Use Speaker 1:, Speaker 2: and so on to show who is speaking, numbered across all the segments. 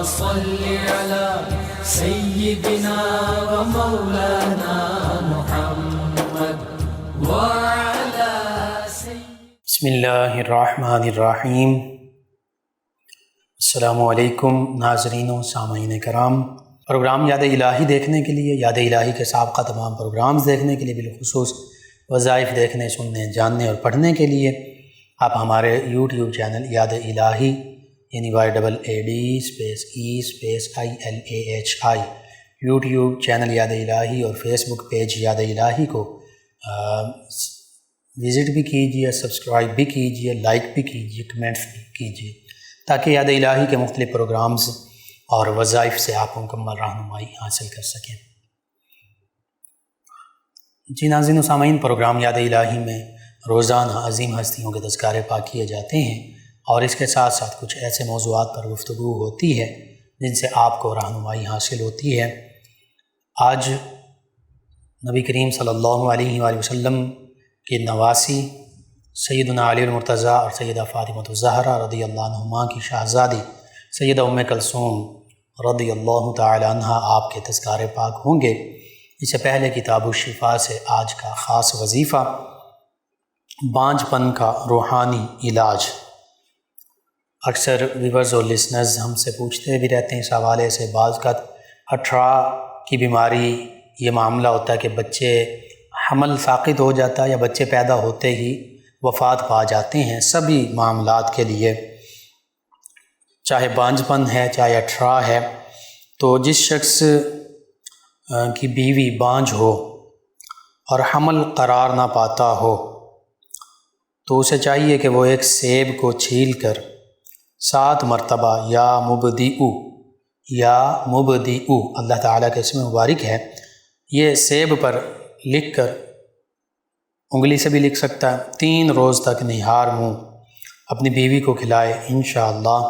Speaker 1: صل على سيدنا ومولانا محمد وعلى
Speaker 2: بسم اللہ الرحمن الرحیم۔ السلام علیکم ناظرین و سامعین کرام۔ پروگرام یاد الہی دیکھنے کے لیے، یاد الہی کے سابقہ تمام پروگرامز دیکھنے کے لیے، بالخصوص وظائف دیکھنے، سننے، جاننے اور پڑھنے کے لیے آپ ہمارے یوٹیوب چینل یاد الہی یعنی YAADSPACE_ILAHI یوٹیوب چینل یاد الہی اور فیس بک پیج یاد الہی کو وزٹ بھی کیجیے، سبسکرائب بھی کیجیے، لائک بھی کیجیے، کمنٹس بھی کیجیے، تاکہ یاد الہی کے مختلف پروگرامز اور وظائف سے آپ مکمل رہنمائی حاصل کر سکیں۔ جی ناظرین و سامعین، پروگرام یاد الہی میں روزانہ عظیم ہستیوں کے تذکارے پاک کیے جاتے ہیں اور اس کے ساتھ ساتھ کچھ ایسے موضوعات پر گفتگو ہوتی ہے جن سے آپ کو رہنمائی حاصل ہوتی ہے۔ آج نبی کریم صلی اللہ علیہ وآلہ وسلم کے نواسی سیدنا علی المرتضیٰ اور سیدہ فاطمہ الزہرا رضی اللہ عنہما کی شہزادی سیدہ ام کلثوم رضی اللہ تعالی عنہ آپ کے تذکارے پاک ہوں گے۔ اس سے پہلے کتاب الشفا سے آج کا خاص وظیفہ بانجھ پن کا روحانی علاج۔ اکثر ویورز اور لسنرز ہم سے پوچھتے بھی رہتے ہیں اس حوالے سے، بعض کا 18 کی بیماری یہ معاملہ ہوتا ہے کہ بچے حمل ساقط ہو جاتا ہے یا بچے پیدا ہوتے ہی وفات پا جاتے ہیں۔ سبھی معاملات کے لیے چاہے بانجھ پن ہے چاہے 18 ہے، تو جس شخص کی بیوی بانجھ ہو اور حمل قرار نہ پاتا ہو تو اسے چاہیے کہ وہ ایک سیب کو چھیل کر 7 مرتبہ یا مبدئو اللہ تعالیٰ کے اسم مبارک ہے، یہ سیب پر لکھ کر انگلی سے بھی لکھ سکتا ہے، 3 روز تک نہار منہ اپنی بیوی کو کھلائے، انشاءاللہ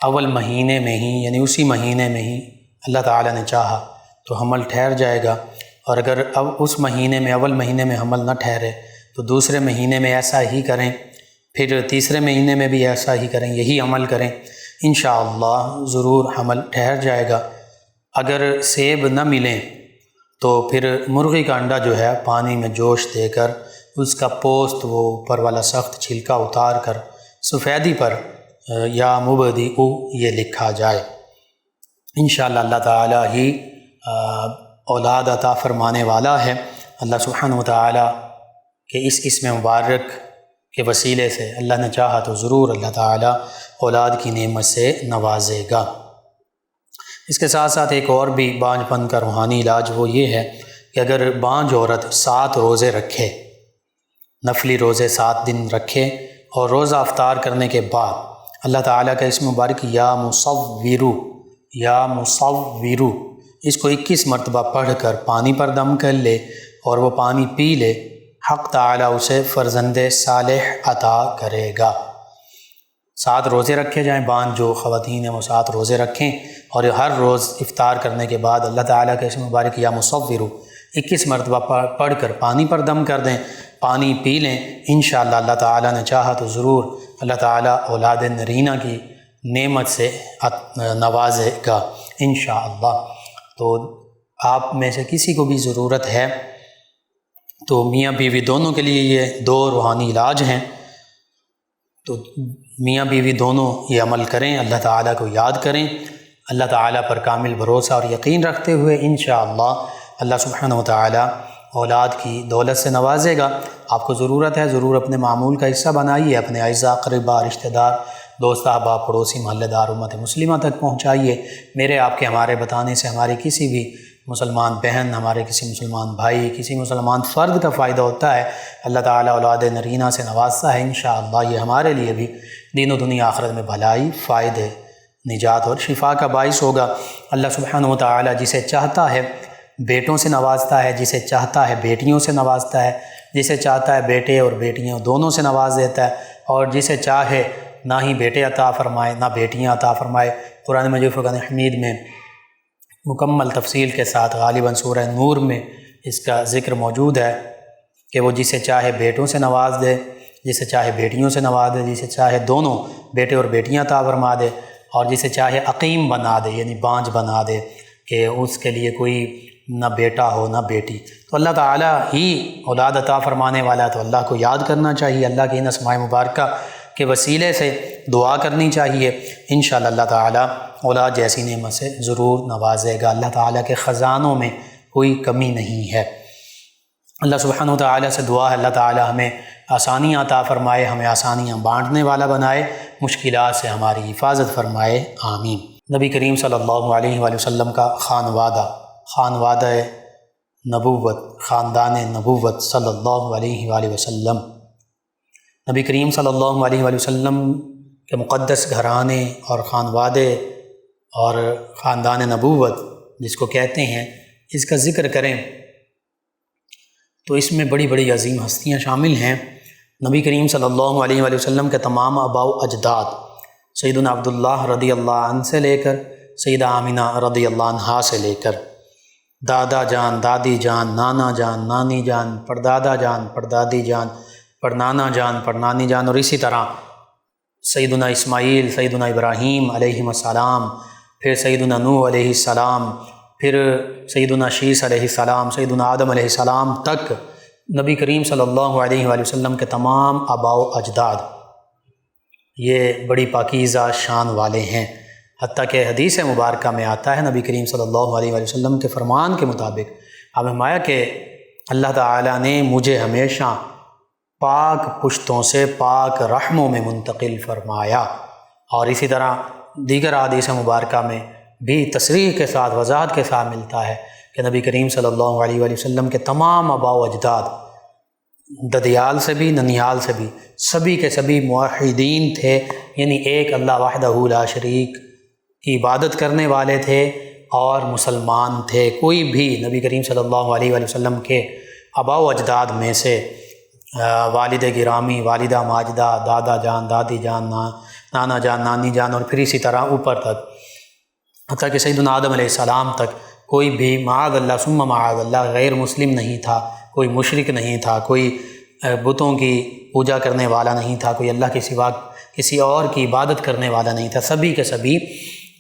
Speaker 2: اول مہینے میں ہی یعنی اسی مہینے میں ہی اللہ تعالیٰ نے چاہا تو حمل ٹھہر جائے گا، اور اگر اب اس مہینے میں اول مہینے میں حمل نہ ٹھہرے تو دوسرے مہینے میں ایسا ہی کریں، پھر تیسرے مہینے میں بھی ایسا ہی کریں، یہی عمل کریں، انشاءاللہ ضرور حمل ٹھہر جائے گا۔ اگر سیب نہ ملیں تو پھر مرغی کا انڈا جو ہے پانی میں جوش دے کر اس کا پوست وہ اوپر والا سخت چھلکا اتار کر سفیدی پر یا مبدئو یہ لکھا جائے، انشاءاللہ اللہ تعالیٰ ہی اولاد عطا فرمانے والا ہے۔ اللہ سبحانہ وتعالیٰ کے اس اسم مبارک کے وسیلے سے اللہ نے چاہا تو ضرور اللہ تعالیٰ اولاد کی نعمت سے نوازے گا۔ اس کے ساتھ ساتھ ایک اور بھی بانجھ پن کا روحانی علاج وہ یہ ہے کہ اگر بانجھ عورت 7 روزے رکھے، نفلی روزے 7 دن رکھے اور روزہ افطار کرنے کے بعد اللہ تعالیٰ کا اسم مبارک یا مصورو اس کو 21 مرتبہ پڑھ کر پانی پر دم کر لے اور وہ پانی پی لے، حق تعالیٰ اسے فرزند صالح عطا کرے گا۔ 7 روزے رکھے جائیں، بانجھ جو خواتین ہیں وہ 7 روزے رکھیں اور ہر روز افطار کرنے کے بعد اللہ تعالیٰ کے اسم مبارک یا مصورو 21 مرتبہ پڑھ کر پانی پر دم کر دیں، پانی پی لیں، انشاءاللہ اللہ تعالیٰ نے چاہا تو ضرور اللہ تعالیٰ اولاد نرینہ کی نعمت سے نوازے گا انشاءاللہ۔ تو آپ میں سے کسی کو بھی ضرورت ہے تو میاں بیوی دونوں کے لیے یہ 2 روحانی علاج ہیں، تو میاں بیوی دونوں یہ عمل کریں، اللہ تعالیٰ کو یاد کریں، اللہ تعالیٰ پر کامل بھروسہ اور یقین رکھتے ہوئے انشاءاللہ اللہ سبحانہ وتعالیٰ اولاد کی دولت سے نوازے گا۔ آپ کو ضرورت ہے ضرور اپنے معمول کا حصہ بنائیے، اپنے اعزاء اقرباء رشتہ دار دوست احباب پڑوسی محلے دار امت مسلمہ تک پہنچائیے۔ میرے آپ کے ہمارے بتانے سے ہماری کسی بھی مسلمان بہن، ہمارے کسی مسلمان بھائی، کسی مسلمان فرد کا فائدہ ہوتا ہے، اللہ تعالیٰ اولاد نرینہ سے نوازتا ہے، انشاءاللہ یہ ہمارے لیے بھی دین و دنیا آخرت میں بھلائی، فائدے، نجات اور شفا کا باعث ہوگا۔ اللہ سبحانہ وتعالیٰ جسے چاہتا ہے بیٹوں سے نوازتا ہے، جسے چاہتا ہے بیٹیوں سے نوازتا ہے، جسے چاہتا ہے بیٹے اور بیٹیاں دونوں سے نواز دیتا ہے، اور جسے چاہے نہ ہی بیٹے عطا فرمائے نہ بیٹیاں عطا فرمائے۔ قرآن مجید فرقان حمید میں مکمل تفصیل کے ساتھ غالباً سورہ نور میں اس کا ذکر موجود ہے کہ وہ جسے چاہے بیٹوں سے نواز دے، جسے چاہے بیٹیوں سے نواز دے، جسے چاہے دونوں بیٹے اور بیٹیاں عطا فرما دے، اور جسے چاہے عقیم بنا دے یعنی بانجھ بنا دے کہ اس کے لیے کوئی نہ بیٹا ہو نہ بیٹی۔ تو اللہ تعالیٰ ہی اولاد عطا فرمانے والا ہے، تو اللہ کو یاد کرنا چاہیے، اللہ کے ان اسماء مبارکہ کے وسیلے سے دعا کرنی چاہیے۔ انشاءاللہ اللہ تعالیٰ اولاد جیسی نعمت سے ضرور نوازے گا۔ اللہ تعالیٰ کے خزانوں میں کوئی کمی نہیں ہے۔ اللہ سبحانہ و تعالیٰ سے دعا ہے اللہ تعالیٰ ہمیں آسانیاں عطا فرمائے، ہمیں آسانیاں بانٹنے والا بنائے، مشکلات سے ہماری حفاظت فرمائے، آمین۔ نبی کریم صلی اللہ علیہ وآلہ وسلم کا خانوادہ نبوت، خاندان نبوت صلی اللہ علیہ وآلہ وسلم، نبی کریم صلی اللہ علیہ وآلہ وسلم کے مقدس گھرانے اور خانوادے اور خاندان نبوت جس کو کہتے ہیں، اس کا ذکر کریں تو اس میں بڑی بڑی عظیم ہستیاں شامل ہیں۔ نبی کریم صلی اللہ علیہ وآلہ وسلم کے تمام آباء و اجداد، سیدنا عبداللہ رضی اللہ عنہ سے لے کر سیدہ آمینہ رضی اللہ عنہا سے لے کر دادا جان، دادی جان، نانا جان، نانی جان، پردادا جان، پردادی جان، پرنانا جان، پرنانی جان، اور اسی طرح سیدنا اسماعیل، سیدنا ابراہیم علیہ السلام، پھر سیدنا نوح علیہ السلام، پھر سیدنا شیس علیہ السلام، سیدنا آدم علیہ السلام تک نبی کریم صلی اللہ علیہ وآلہ وسلم کے تمام آباء و اجداد یہ بڑی پاکیزہ شان والے ہیں۔ حتیٰ کہ حدیث مبارکہ میں آتا ہے نبی کریم صلی اللہ علیہ وآلہ وسلم کے فرمان کے مطابق آپ فرمایا کہ اللہ تعالیٰ نے مجھے ہمیشہ پاک پشتوں سے پاک رحموں میں منتقل فرمایا، اور اسی طرح دیگر احادیث مبارکہ میں بھی تصریح کے ساتھ وضاحت کے ساتھ ملتا ہے کہ نبی کریم صلی اللہ علیہ وآلہ وسلم کے تمام آباء و اجداد ددیال سے بھی ننیال سے بھی سبھی کے سبھی موحدین تھے، یعنی ایک اللہ وحدہ لا شریک کی عبادت کرنے والے تھے اور مسلمان تھے۔ کوئی بھی نبی کریم صلی اللہ علیہ وآلہ وسلم کے آباء و اجداد میں سے والد گرامی، والدہ ماجدہ، دادا جان، دادی جان، نانا جان، نانی جان، اور پھر اسی طرح اوپر تک حتیٰ کہ سیدنا آدم علیہ السلام تک کوئی بھی معاذ اللہ ثم معاذ اللہ غیر مسلم نہیں تھا، کوئی مشرک نہیں تھا، کوئی بتوں کی پوجا کرنے والا نہیں تھا، کوئی اللہ کے سوا کسی اور کی عبادت کرنے والا نہیں تھا، سبھی کے سبھی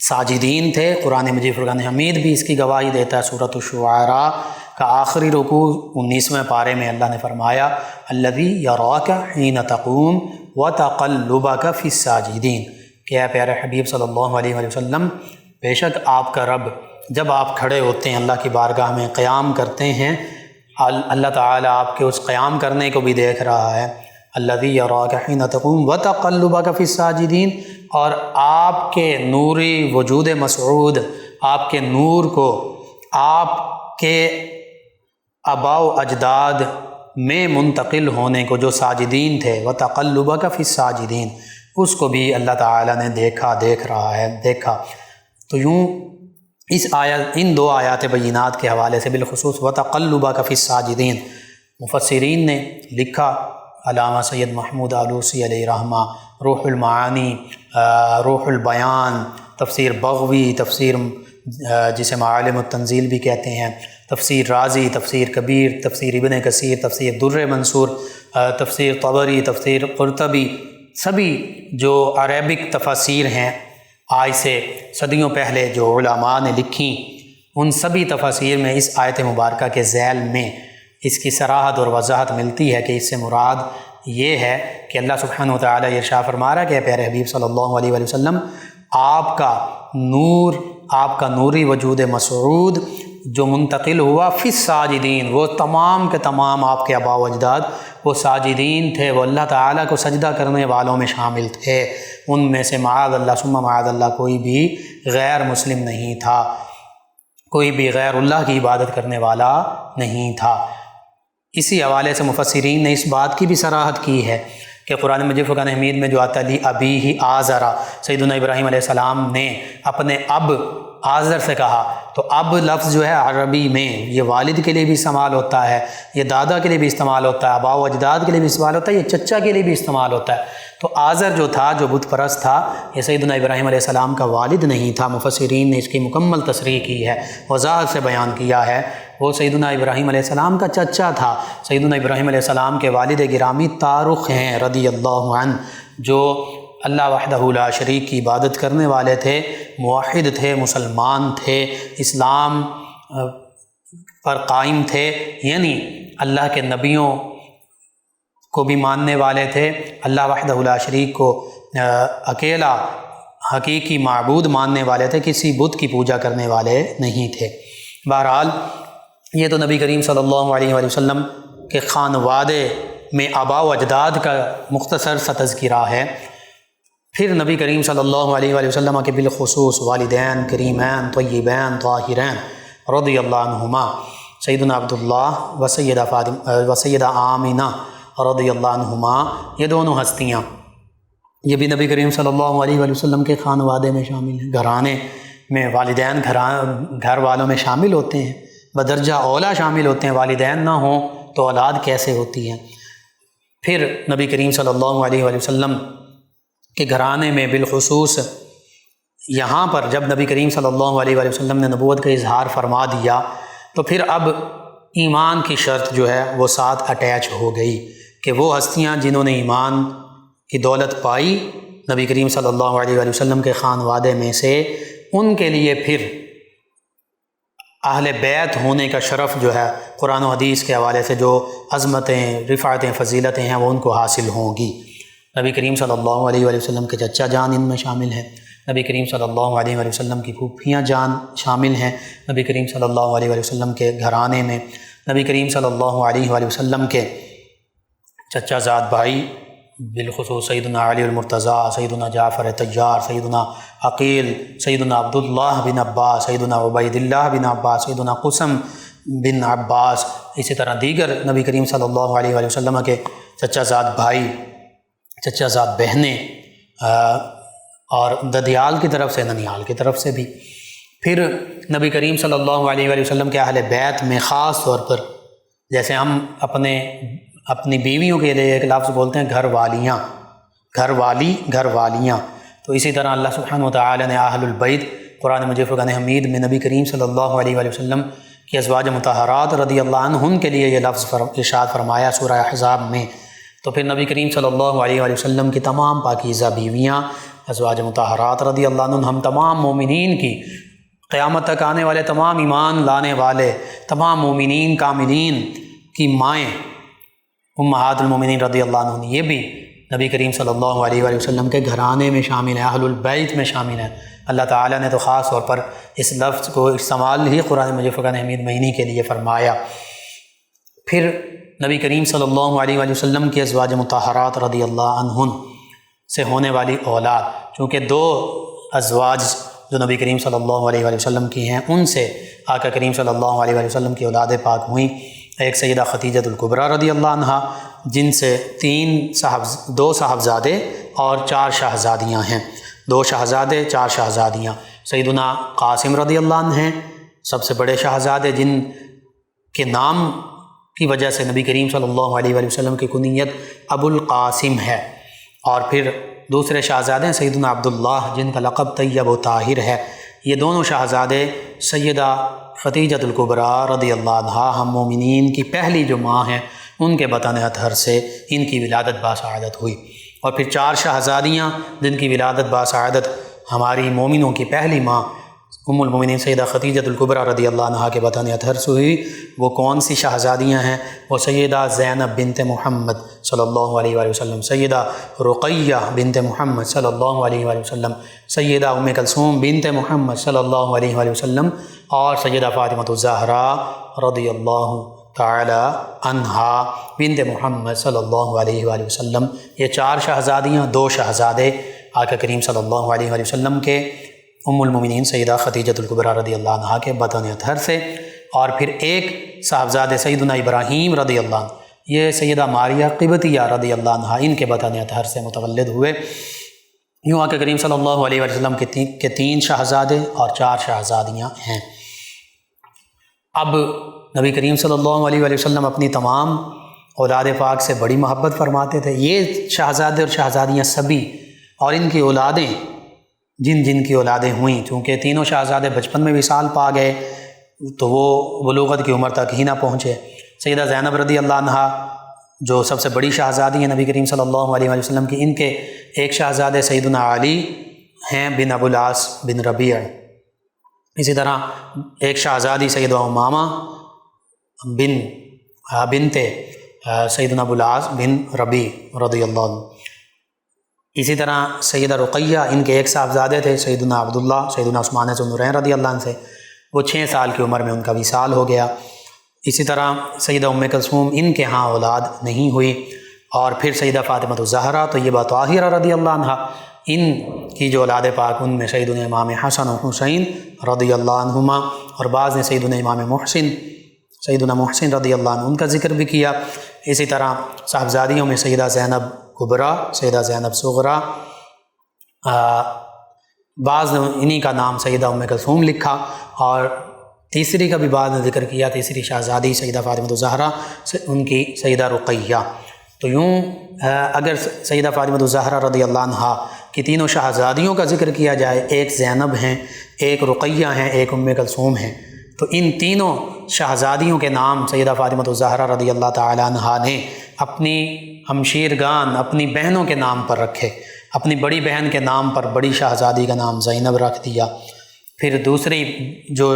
Speaker 2: ساجدین تھے۔ قرآن مجید فرقان حمید بھی اس کی گواہی دیتا ہے۔ سورۃ الشعراء کا آخری رکوع 19ویں پارے میں اللہ نے فرمایا الذی یراک حین تقوم وتقلبک فی الساجدین، کہ اے پیارے حبیب صلی اللہ علیہ وآلہ وسلم بے شک آپ کا رب جب آپ کھڑے ہوتے ہیں اللہ کی بارگاہ میں قیام کرتے ہیں، اللہ تعالیٰ آپ کے اس قیام کرنے کو بھی دیکھ رہا ہے۔ الذی یراک حین تقوم وتقلبک فی الساجدین، اور آپ کے نوری وجود مسعود، آپ کے نور کو آپ کے آباء و اجداد میں منتقل ہونے کو جو ساجدین تھے، وتقلبک فی الساجدین، اس کو بھی اللہ تعالیٰ نے دیکھ رہا ہے۔ تو یوں اس آیت، ان دو آیات بینات کے حوالے سے بالخصوص وتقلبک فی الساجدین، مفسرین نے لکھا، علامہ سید محمود آلوسی علیہ رحمہ، روح المعانی، روح البیان، تفسیر بغوی، تفسیر جسے معالم التنزیل بھی کہتے ہیں، تفسیر رازی، تفسیر کبیر، تفسیر ابن کثیر، تفسیر در منصور، تفسیر طبری، تفسیر قرطبی، سبھی جو عربک تفاسیر ہیں آج سے صدیوں پہلے جو علماء نے لکھی، ان سبھی تفاسیر میں اس آیت مبارکہ کے ذیل میں اس کی صراحت اور وضاحت ملتی ہے کہ اس سے مراد یہ ہے کہ اللہ سبحانہ و تعالیٰ یہ ارشاد فرما رہا ہے کہ پیارے حبیب صلی اللہ علیہ وآلہ وسلم آپ کا نور، آپ کا نوری وجود مسعود جو منتقل ہوا فی الساجدین، وہ تمام کے تمام آپ کے آباء و اجداد وہ ساجدین تھے، وہ اللہ تعالیٰ کو سجدہ کرنے والوں میں شامل تھے، ان میں سے معاذ اللہ ثم معاذ اللہ کوئی بھی غیر مسلم نہیں تھا، کوئی بھی غیر اللہ کی عبادت کرنے والا نہیں تھا۔ اسی حوالے سے مفسرین نے اس بات کی بھی صراحت کی ہے کہ قرآن مجید فرقان حمید میں جو آتا ہے ابی آزرا، سیدنا ابراہیم علیہ السلام نے اپنے اب آزر سے کہا، تو اب لفظ جو ہے عربی میں یہ والد کے لیے بھی استعمال ہوتا ہے، یہ دادا کے لیے بھی استعمال ہوتا ہے، آباء و اجداد کے لیے بھی استعمال ہوتا ہے، یہ چچا کے لیے بھی استعمال ہوتا ہے۔ تو آزر جو تھا، جو بت پرست تھا، یہ سیدنا ابراہیم علیہ السلام کا والد نہیں تھا۔ مفسرین نے اس کی مکمل تصریح کی ہے، وضاحت سے بیان کیا ہے وہ سیدنا ابراہیم علیہ السلام کا چچا تھا۔ سیدنا ابراہیم علیہ السلام کے والد گرامی طارق ہیں رضی اللہ عنہ، جو اللہ وحدہ لا شریک کی عبادت کرنے والے تھے، موحد تھے، مسلمان تھے، اسلام پر قائم تھے، یعنی اللہ کے نبیوں کو بھی ماننے والے تھے، اللہ وحدہ لا شریک کو اکیلا حقیقی معبود ماننے والے تھے، کسی بت کی پوجا کرنے والے نہیں تھے۔ بہرحال یہ تو نبی کریم صلی اللہ علیہ وآلہ وسلم کے خانوادے میں آباء و اجداد کا مختصر سا تذکرہ ہے۔ پھر نبی کریم صلی اللہ علیہ وآلہ وسلم کے بالخصوص والدین کریمین طیبین طاہرین رضی اللہ عنہما سیدنا عبداللہ و سیدہ آمینہ رضی اللہ عنہما، یہ دونوں ہستیاں یہ بھی نبی کریم صلی اللہ علیہ وآلہ وسلم کے خانوادے میں شامل ہیں، گھرانے میں والدین گھر والوں میں شامل ہوتے ہیں، بدرجہ اولا شامل ہوتے ہیں۔ والدین نہ ہوں تو اولاد کیسے ہوتی ہیں؟ پھر نبی کریم صلی اللہ علیہ وآلہ وسلم کے گھرانے میں بالخصوص یہاں پر جب نبی کریم صلی اللہ علیہ وآلہ وسلم نے نبوت کا اظہار فرما دیا تو پھر اب ایمان کی شرط جو ہے وہ ساتھ اٹیچ ہو گئی کہ وہ ہستیاں جنہوں نے ایمان کی دولت پائی نبی کریم صلی اللہ علیہ وآلہ وسلم کے خانوادے میں سے، ان کے لیے پھر اہل بیت ہونے کا شرف جو ہے قرآن و حدیث کے حوالے سے جو عظمتیں، رفعتیں، فضیلتیں ہیں وہ ان کو حاصل ہوں گی۔ نبی کریم صلی اللہ علیہ وآلہ وسلم کے چچا جان ان میں شامل ہیں، نبی کریم صلی اللہ علیہ وآلہ وسلم کی پھوپھیاں جان شامل ہیں، نبی کریم صلی اللہ علیہ وآلہ وسلم کے گھرانے میں نبی کریم صلی اللہ علیہ وآلہ وسلم کے چچا زاد بھائی بالخصوص سیدنا علی المرتضیٰ، سیدنا جعفر طیار، سیدنا عقیل، سیدنا عبداللہ بن عباس، سیدنا عبید اللہ بن عباس، سیدنا قسم بن عباس، اسی طرح دیگر نبی کریم صلی اللہ علیہ وآلہ وسلم کے چچا زاد بھائی، چچا زاد بہنیں، اور ددیال کی طرف سے، ننیال کی طرف سے بھی۔ پھر نبی کریم صلی اللہ علیہ وآلہ وسلم کے اہل بیت میں خاص طور پر جیسے ہم اپنی بیویوں کے لیے ایک لفظ بولتے ہیں گھر والیاں، گھر والی، گھر والیاں، تو اسی طرح اللہ سبحانہ وتعالی نے اہل البیت قرآن مجید فرقان حمید میں نبی کریم صلی اللہ علیہ وآلہ وسلم کی ازواج مطہرات رضی اللہ عنہن کے لیے یہ لفظ ارشاد فرمایا سورہ احزاب میں۔ تو پھر نبی کریم صلی اللہ علیہ وآلہ وسلم کی تمام پاکیزہ بیویاں ازواج مطہرات رضی اللہ عنہن، ہم تمام مومنین کی، قیامت تک آنے والے تمام ایمان لانے والے تمام مومنین کاملین کی مائیں امہات المومنین رضی اللہ عنہن، یہ بھی نبی کریم صلی اللہ علیہ وآلہ وسلم کے گھرانے میں شامل ہیں، اہل البیت میں شامل ہیں۔ اللہ تعالیٰ نے تو خاص طور پر اس لفظ کو استعمال ہی قرآن مجید فرقان حمید مہینے کے لیے فرمایا۔ پھر نبی کریم صلی اللہ علیہ وآلہ وسلم کی ازواج مطہرات رضی اللہ عنہن سے ہونے والی اولاد، چونکہ دو ازواج جو نبی کریم صلی اللہ علیہ وآلہ وسلم کی ہیں ان سے آقا کریم صلی اللہ علیہ وآلہ وسلم کی اولاد پاک ہوئیں، ایک سیدہ خدیجہ الکبریٰ رضی اللہ عنہا جن سے دو صاحبزادے اور 4 شہزادیاں ہیں، 2 شہزادے 4 شہزادیاں۔ سیدنا قاسم رضی اللہ عنہ ہیں سب سے بڑے شہزادے، جن کے نام کی وجہ سے نبی کریم صلی اللہ علیہ وآلہ وسلم کی کنیت ابو القاسم ہے، اور پھر دوسرے شہزادے سیدنا عبداللہ جن کا لقب طیب و طاہر ہے۔ یہ دونوں شہزادے سیدہ خدیجہ الکبریٰ رضی اللہ عنہا ہم مومنین کی پہلی جو ماں ہیں ان کے بطن اطہر سے ان کی ولادت باسعادت ہوئی، اور پھر 4 شہزادیاں جن کی ولادت باسعادت ہماری مومنوں کی پہلی ماں ام المومنین سیدہ خدیجہ الکبریٰ رضی اللہ عنہا کے بطن اطہر سے ہوئی۔ وہ کون سی شہزادیاں ہیں؟ وہ سیدہ زینب بنت محمد صلی اللہ علیہ وآلہ وسلم، سیدہ رقیہ بنت محمد صلی اللہ علیہ وآلہ وسلم، سیدہ ام کلثوم بنت محمد صلی اللہ علیہ وآلہ وسلم، اور سیدہ فاطمۃ الزہراء رضی اللہ تعالی عنہا بنت محمد صلی اللہ علیہ وآلہ وسلم۔ یہ 4 شہزادیاں، 2 شہزادے آقا کریم صلی اللہ علیہ وآلہ وسلم کے ام المومنین سیدہ خدیجہ الکبریٰ رضی اللہ عنہا کے بطن اطہر سے، اور پھر ایک صاحبزادے سیدنا ابراہیم رضی اللہ عنہ، یہ سیدہ ماریہ قبطیہ رضی اللہ عنہا ان کے بطن اطہر سے متولد ہوئے۔ یوں آقا کریم صلی اللہ علیہ وسلم کے 3 شہزادے اور 4 شہزادیاں ہیں۔ اب نبی کریم صلی اللہ علیہ وسلم اپنی تمام اولاد پاک سے بڑی محبت فرماتے تھے۔ یہ شہزادے اور شہزادیاں سبھی اور ان کی اولادیں جن کی اولادیں ہوئیں، چونکہ تینوں شہزادے بچپن میں وصال پا گئے، تو وہ بلوغت کی عمر تک ہی نہ پہنچے۔ سیدہ زینب رضی اللہ عنہا جو سب سے بڑی شہزادی ہیں نبی کریم صلی اللہ علیہ وآلہ وسلم کی، ان کے ایک شہزادے سیدنا علی ہیں بن ابو العاص بن ربیع۔ اسی طرح ایک شہزادی سیدہ امامہ بنت سیدنا ابو العاص بن ربیع رضی اللہ عنہ۔ اسی طرح سیدہ رقیہ، ان کے ایک صاحبزادے تھے سیدنا عبداللہ سیدنا عثمان ذو النورین رضی اللہ عنہ سے، وہ 6 سال کی عمر میں ان کا وصال ہو گیا۔ اسی طرح سیدہ ام کلثوم، ان کے ہاں اولاد نہیں ہوئی۔ اور پھر سیدہ فاطمہ الزہرا طیبہ طاہرہ رضی اللہ عنہ، ان کی جو اولاد پاک ان میں سیدنا امام حسن و حسین رضی اللہ عنہما، اور بعض نے سیدنا امام سیدنا محسن رضی اللہ عنہ ان کا ذکر بھی کیا۔ اسی طرح صاحبزادیوں میں سیدہ زینب کبریٰ، سیدہ زینب صغریٰ، بعض نے انہی کا نام سیدہ ام کلثوم لکھا، اور تیسری کا بھی بعد نے ذکر کیا، تیسری شہزادی سیدہ فاطمہ الزہرا، ان کی سیدہ رقیہ۔ تو یوں اگر سیدہ فاطمہ الزہرا رضی اللہ عنہا کی تینوں شہزادیوں کا ذکر کیا جائے، ایک زینب ہیں، ایک رقیہ ہیں، ایک ام کلثوم ہیں، تو ان تینوں شہزادیوں کے نام سیدہ فاطمہ الزہرا رضی اللہ تعالی عنہا نے اپنی ہمشیرگان، اپنی بہنوں کے نام پر رکھے۔ اپنی بڑی بہن کے نام پر بڑی شہزادی کا نام زینب رکھ دیا، پھر دوسری جو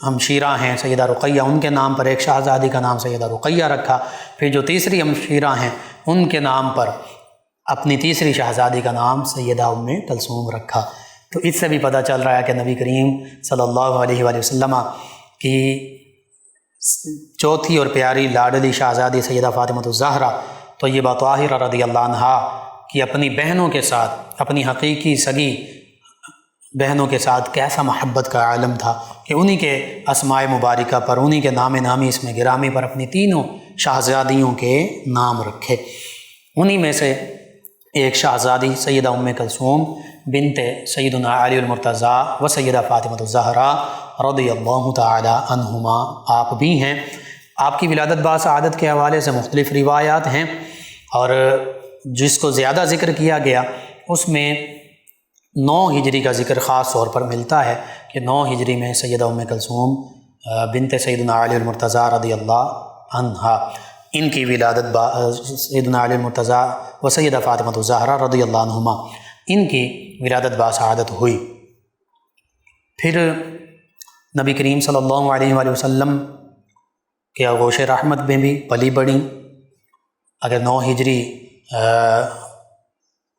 Speaker 2: ہمشیرہ ہیں سیدہ رقیہ، ان کے نام پر ایک شہزادی کا نام سیدہ رقیہ رکھا، پھر جو تیسری ہمشیرہ ہیں ان کے نام پر اپنی تیسری شہزادی کا نام سیدہ ام کلثوم رکھا۔ تو اس سے بھی پتہ چل رہا ہے کہ نبی کریم صلی اللہ علیہ وآلہ وسلم کی چوتھی اور پیاری لاڈلی شہزادی سیدہ فاطمہ الزہرا طیبہ طاہرہ رضی اللہ عنہا کی اپنی بہنوں کے ساتھ، اپنی حقیقی سگی بہنوں کے ساتھ کیسا محبت کا عالم تھا کہ انہی کے اسماء مبارکہ پر، انہی کے نام نامی اسم گرامی پر اپنی تینوں شہزادیوں کے نام رکھے۔ انہی میں سے ایک شہزادی سیدہ ام کلثوم بنت سیدنا علی المرتضیٰ و سیدہ فاطمہ الزہرا رضی اللہ تعالی عنہما آپ بھی ہیں۔ آپ کی ولادت باسعادت کے حوالے سے مختلف روایات ہیں، اور جس کو زیادہ ذکر کیا گیا اس میں 9 ہجری کا ذکر خاص طور پر ملتا ہے کہ 9 ہجری میں سیدہ ام کلثوم بنت سیدنا علی المرتضیٰ رضی اللہ عنہا، ان کی ولادت سیدنا علی المرتضیٰ و سیدہ فاطمہ الزہرا رضی اللہ عنہما، ان کی ولادت باسعادت ہوئی۔ پھر نبی کریم صلی اللہ علیہ وآلہ وسلم کے آغوش رحمت میں بھی پلی بڑھیں۔ اگر 9 ہجری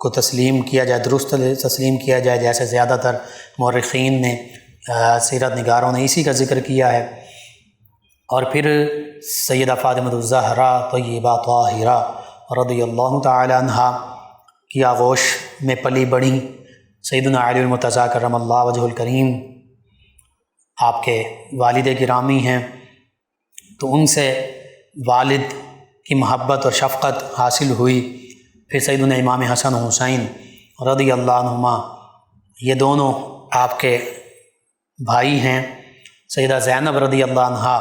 Speaker 2: کو تسلیم کیا جائے، درست تسلیم کیا جائے، جیسے زیادہ تر مورخین نے، سیرت نگاروں نے اسی کا ذکر کیا ہے۔ اور پھر سیدہ فاطمہ الزہرا طیبہ طاہرہ رضی اللہ تعالی عنہا کی آغوش میں پلی بڑھیں۔ سیدنا علی المرتضیٰ کرم اللہ وجہ الکریم آپ کے والد گرامی ہیں، تو ان سے والد کی محبت اور شفقت حاصل ہوئی۔ پھر سیدنا امام حسن و حسین رضی اللہ عنہما، یہ دونوں آپ کے بھائی ہیں۔ سیدہ زینب رضی اللہ عنہا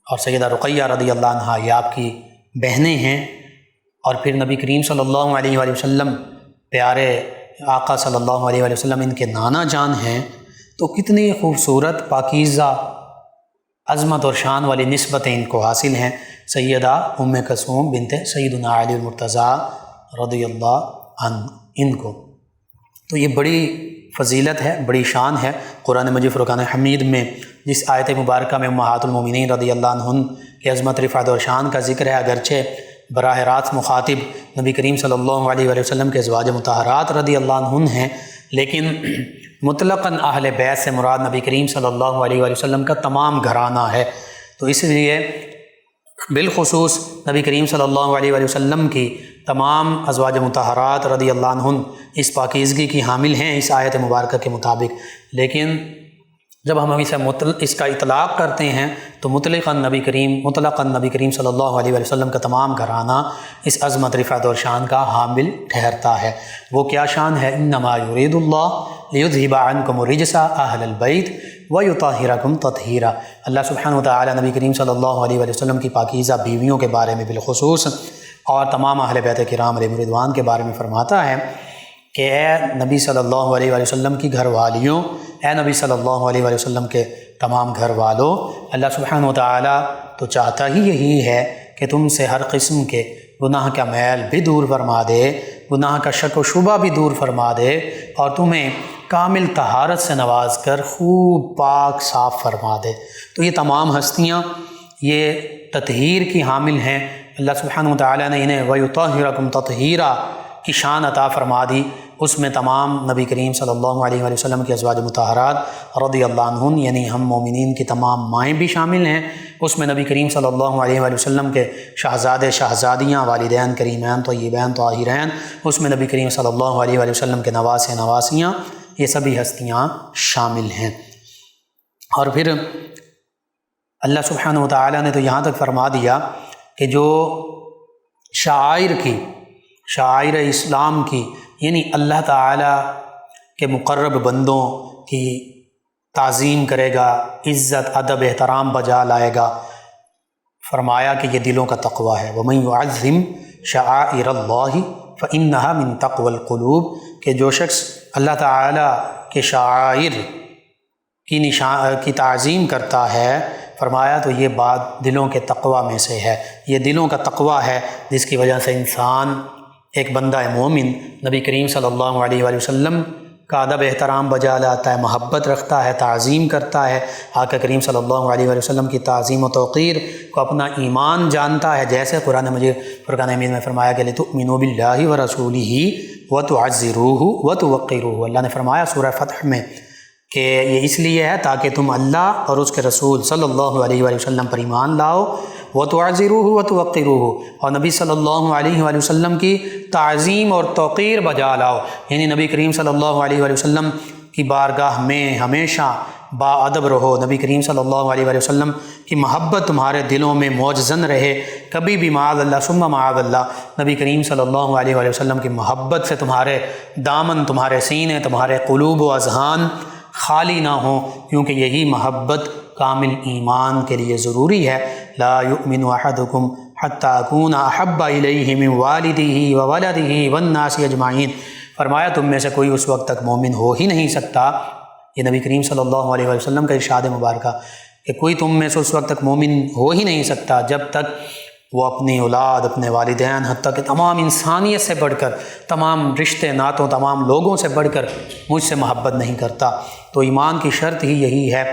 Speaker 2: اور سیدہ رقیہ رضی اللہ عنہا یہ آپ کی بہنیں ہیں۔ اور پھر نبی کریم صلی اللہ علیہ وآلہ وسلم، پیارے آقا صلی اللہ علیہ وآلہ وسلم ان کے نانا جان ہیں، تو کتنی خوبصورت پاکیزہ عظمت اور شان والی نسبتیں ان کو حاصل ہیں، سیدہ ام کلثوم بنت سیدنا علی المرتضیٰ رضی اللہ عنہ ان کو۔ تو یہ بڑی فضیلت ہے، بڑی شان ہے۔ قرآن مجید فرقان حمید میں جس آیت مبارکہ میں امہات المومنین رضی اللہ عنہن کی عظمت، رفعت اور شان کا ذکر ہے، اگرچہ براہ راست مخاطب نبی کریم صلی اللہ علیہ وآلہ وسلم کے ازواج مطہرات رضی اللہ عنہن ہیں، لیکن مطلقاً اہل بیت سے مراد نبی کریم صلی اللہ علیہ وآلہ وسلم کا تمام گھرانہ ہے۔ تو اس لیے بالخصوص نبی کریم صلی اللہ علیہ وآلہ وسلم کی تمام ازواج مطہرات رضی اللہ عنہن اس پاکیزگی کی حامل ہیں اس آیت مبارکہ کے مطابق، لیکن جب ہم اس کا اطلاق کرتے ہیں تو مطلقاً نبی کریم صلی اللہ علیہ وآلہ وسلم کا تمام گھرانہ اس عظمت، رفعت اور شان کا حامل ٹھہرتا ہے۔ وہ کیا شان ہے؟ انما یرید اللہ لیذھب عنکم الرجس اہل البیت ویطہرکم تطہیرا۔ اللہ سبحانہ وتعالی نبی کریم صلی اللہ علیہ وآلہ وسلم کی پاکیزہ بیویوں کے بارے میں بالخصوص اور تمام اہل بیت کرام علیہم رضوان کے بارے میں فرماتا ہے کہ اے نبی صلی اللہ علیہ وآلہ وسلم کی گھر والیوں، اے نبی صلی اللہ علیہ وآلہ وسلم کے تمام گھر والوں، اللہ سبحانہ وتعالیٰ تو چاہتا ہی یہی ہے کہ تم سے ہر قسم کے گناہ کا میل بھی دور فرما دے، گناہ کا شک و شبہ بھی دور فرما دے، اور تمہیں کامل طہارت سے نواز کر خوب پاک صاف فرما دے۔ تو یہ تمام ہستیاں یہ تطہیر کی حامل ہیں۔ اللہ سبحانہ وتعالیٰ نے انہیں وَيُطَهِّرَكُمْ تَطْهِيرًا کی شان عطا فرما دی۔ اس میں تمام نبی کریم صلی اللہ علیہ وآلہ وسلم کی ازواج مطہرات رضی اللہ عنہن، یعنی ہم مومنین کی تمام مائیں بھی شامل ہیں۔ اس میں نبی کریم صلی اللہ علیہ وآلہ وسلم کے شہزادے شہزادیاں، والدین کریمین طیبین طاہرین، اس میں نبی کریم صلی اللہ علیہ وآلہ وسلم کے نواسے نواسیاں، یہ سبھی ہستیاں شامل ہیں۔ اور پھر اللہ سبحانہ وتعالیٰ نے تو یہاں تک فرما دیا کہ جو شعائر اسلام کی، یعنی اللہ تعالیٰ کے مقرب بندوں کی تعظیم کرے گا، عزت ادب احترام بجا لائے گا، فرمایا کہ یہ دلوں کا تقویٰ ہے۔ وَمَن يُعَظِّمْ شَعَائِرَ اللَّهِ فَإِنَّهَا مِن تَقْوَى الْقُلُوبِ کہ جو شخص اللہ تعالیٰ کے شعائر کی تعظیم کرتا ہے، فرمایا تو یہ بات دلوں کے تقویٰ میں سے ہے۔ یہ دلوں کا تقویٰ ہے جس کی وجہ سے انسان، ایک بندہ مومن نبی کریم صلی اللہ علیہ وآلہ وسلم کا ادب احترام بجا لاتا ہے، محبت رکھتا ہے، تعظیم کرتا ہے، آقا کریم صلی اللہ علیہ وآلہ وسلم کی تعظیم و توقیر کو اپنا ایمان جانتا ہے، جیسے قرآن مجید فرقان حمید میں فرمایا کہ لِتُؤْمِنُوا بِاللَّهِ وَرَسُولِهِ وَتُعَزِّرُوهُ وَتُوَقِّرُوهُ۔ اللہ نے فرمایا سورہ فتح میں کہ یہ اس لیے ہے تاکہ تم اللہ اور اس کے رسول صلی اللہ علیہ وآلہ وسلم پر ایمان لاؤ، وَتُعَزِّرُوهُ وَتُوَقِّرُوهُ اور نبی صلی اللہ علیہ وآلہ وسلم کی تعظیم اور توقیر بجا لاؤ، یعنی نبی کریم صلی اللہ علیہ وآلہ وسلم کی بارگاہ میں ہمیشہ با ادب رہو، نبی کریم صلی اللہ علیہ وآلہ وسلم کی محبت تمہارے دلوں میں موجزن رہے، کبھی بھی معاذ اللہ ثم معاذ اللہ نبی کریم صلی اللہ علیہ وآلہ وسلم کی محبت سے تمہارے دامن، تمہارے سینے، تمہارے قلوب و اذہان خالی نہ ہوں، کیونکہ یہی محبت کامل ایمان کے لیے ضروری ہے۔ لا یؤمن احدکم حتی اکون احب الیہ من والدہ وولدہ والناس اجمعین، فرمایا تم میں سے کوئی اس وقت تک مومن ہو ہی نہیں سکتا، یہ نبی کریم صلی اللہ علیہ وآلہ وسلم کا ارشاد مبارکہ کہ کوئی تم میں سے اس وقت تک مومن ہو ہی نہیں سکتا جب تک وہ اپنی اولاد، اپنے والدین، حتیٰ کہ تمام انسانیت سے بڑھ کر، تمام رشتے ناتوں، تمام لوگوں سے بڑھ کر مجھ سے محبت نہیں کرتا۔ تو ایمان کی شرط ہی یہی ہے،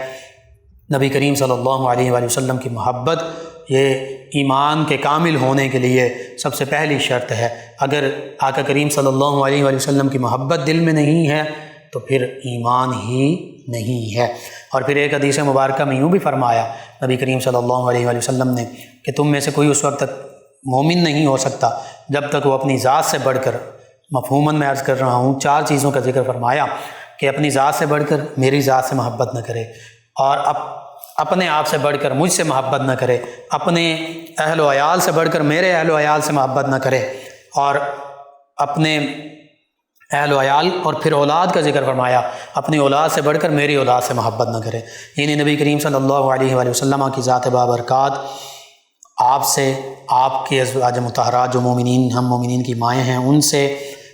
Speaker 2: نبی کریم صلی اللہ علیہ وآلہ وسلم کی محبت یہ ایمان کے کامل ہونے کے لیے سب سے پہلی شرط ہے۔ اگر آقا کریم صلی اللہ علیہ وآلہ وسلم کی محبت دل میں نہیں ہے تو پھر ایمان ہی نہیں ہے۔ اور پھر ایک حدیث مبارکہ میں یوں بھی فرمایا نبی کریم صلی اللہ علیہ وآلہ وسلم نے کہ تم میں سے کوئی اس وقت تک مومن نہیں ہو سکتا جب تک وہ اپنی ذات سے بڑھ کر، مفہوماً میں عرض کر رہا ہوں، 4 چیزوں کا ذکر فرمایا کہ اپنی ذات سے بڑھ کر میری ذات سے محبت نہ کرے، اور اپنے آپ سے بڑھ کر مجھ سے محبت نہ کرے، اپنے اہل و عیال سے بڑھ کر میرے اہل و عیال سے محبت نہ کرے، اور اپنے اہل و عیال اور پھر اولاد کا ذکر فرمایا، اپنی اولاد سے بڑھ کر میری اولاد سے محبت نہ کرے۔ یعنی نبی کریم صلی اللہ علیہ وآلہ وسلم کی ذات بابرکات، آپ سے، آپ کی ازواج مطہرات جو مومنین، ہم مومنین کی مائیں ہیں، ان سے،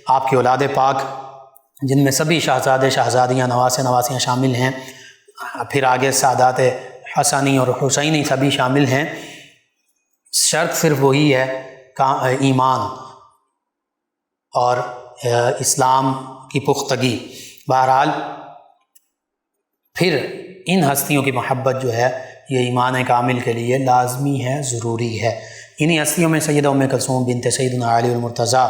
Speaker 2: آپ کی اولاد پاک جن میں سبھی شہزادے شہزادیاں، نواسے نواسیاں شامل ہیں، پھر آگے سادات حسنی اور حسینی سبھی شامل ہیں۔ شرط صرف وہی ہے ایمان اور اسلام کی پختگی۔ بہرحال پھر ان ہستیوں کی محبت جو ہے یہ ایمان کامل کے لیے لازمی ہے، ضروری ہے۔ انہی ہستیوں میں سیدہ ام کلثوم بنت سیدنا علی المرتضیٰ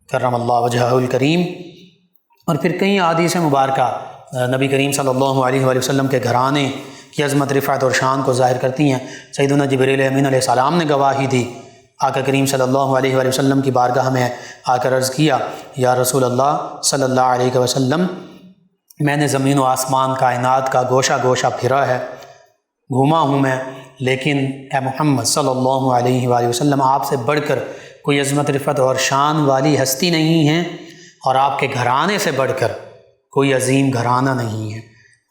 Speaker 2: کرم اللہ وجہہ الکریم، اور پھر کئی احادیث مبارکہ نبی کریم صلی اللہ علیہ وآلہ وسلم کے گھرانے کی عظمت، رفعت اور شان کو ظاہر کرتی ہیں۔ سیدنا جبریل امین علیہ السلام نے گواہی دی، آقا کریم صلی اللہ علیہ وآلہ وسلم کی بارگاہ میں آ کر عرض کیا، یا رسول اللہ صلی اللہ علیہ وسلم، میں نے زمین و آسمان کائنات کا گوشہ گوشہ پھرا ہے، گھوما ہوں میں، لیکن اے محمد صلی اللہ علیہ وآلہ وسلم، آپ سے بڑھ کر کوئی عظمت، رفعت اور شان والی ہستی نہیں ہے، اور آپ کے گھرانے سے بڑھ کر کوئی عظیم گھرانہ نہیں ہے۔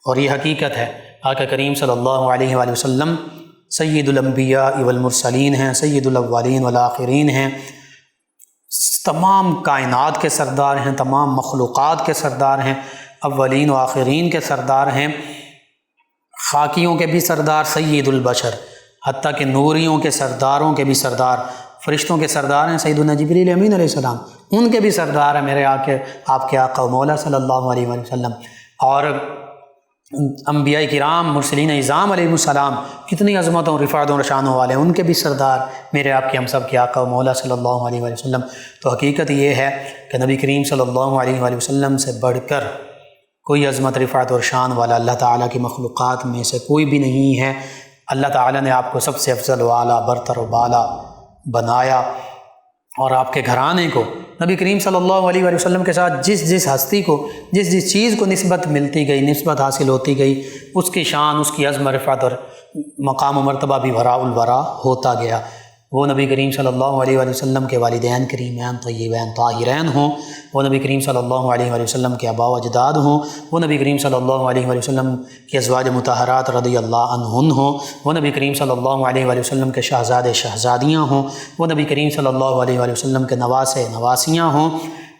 Speaker 2: اور یہ حقیقت ہے، آقا کریم صلی اللہ علیہ وآلہ وسلم سید الانبیاء والمرسلین ہیں، سید الاولین والآخرین ہیں، تمام کائنات کے سردار ہیں، تمام مخلوقات کے سردار ہیں، اولین و آخرین کے سردار ہیں، خاکیوں کے بھی سردار، سید البشر، حتیٰ کہ نوریوں کے سرداروں کے بھی سردار، فرشتوں کے سردار ہیں سیدنا جبریل امین علیہ السلام، ان کے بھی سردار ہیں میرے آپ کے آقا و مولا صلی اللہ علیہ وآلہ وسلم، اور انبیاء کرام مرسلین اعظام علیہ السلام کتنی عظمتوں رفعتوں و شانوں والے، ان کے بھی سردار میرے آپ کے ہم سب کے آقا و مولا صلی اللہ علیہ وآلہ وسلم۔ تو حقیقت یہ ہے کہ نبی کریم صلی اللہ علیہ وآلہ وسلم سے بڑھ کر کوئی عظمت رفعت اور شان والا اللہ تعالیٰ کی مخلوقات میں سے کوئی بھی نہیں ہے۔ اللہ تعالیٰ نے آپ کو سب سے افضل و اعلیٰ، برتر و بالا بنایا، اور آپ کے گھرانے کو نبی کریم صلی اللہ علیہ وآلہ وسلم کے ساتھ جس ہستی کو جس چیز کو نسبت ملتی گئی، نسبت حاصل ہوتی گئی، اس کی شان، اس کی عظمت، رفعت اور مقام و مرتبہ بھی وراء الورا ہوتا گیا۔ وہ نبی کریم صلی اللہ علیہ وآلہ وسلم کے والدین کریمین طیبین طاہرین ہوں، وہ نبی کریم صلی اللہ علیہ وآلہ وسلم کے آباء و اجداد ہوں، وہ نبی کریم صلی اللہ علیہ وآلہ وسلم کے ازواج مطہرات رضی اللہ عنہن ہوں، وہ نبی کریم صلی اللہ علیہ وآلہ وسلم کے شہزادے شہزادیاں ہوں، وہ نبی کریم صلی اللہ علیہ وآلہ وسلم کے نواسے نواسیاں ہوں،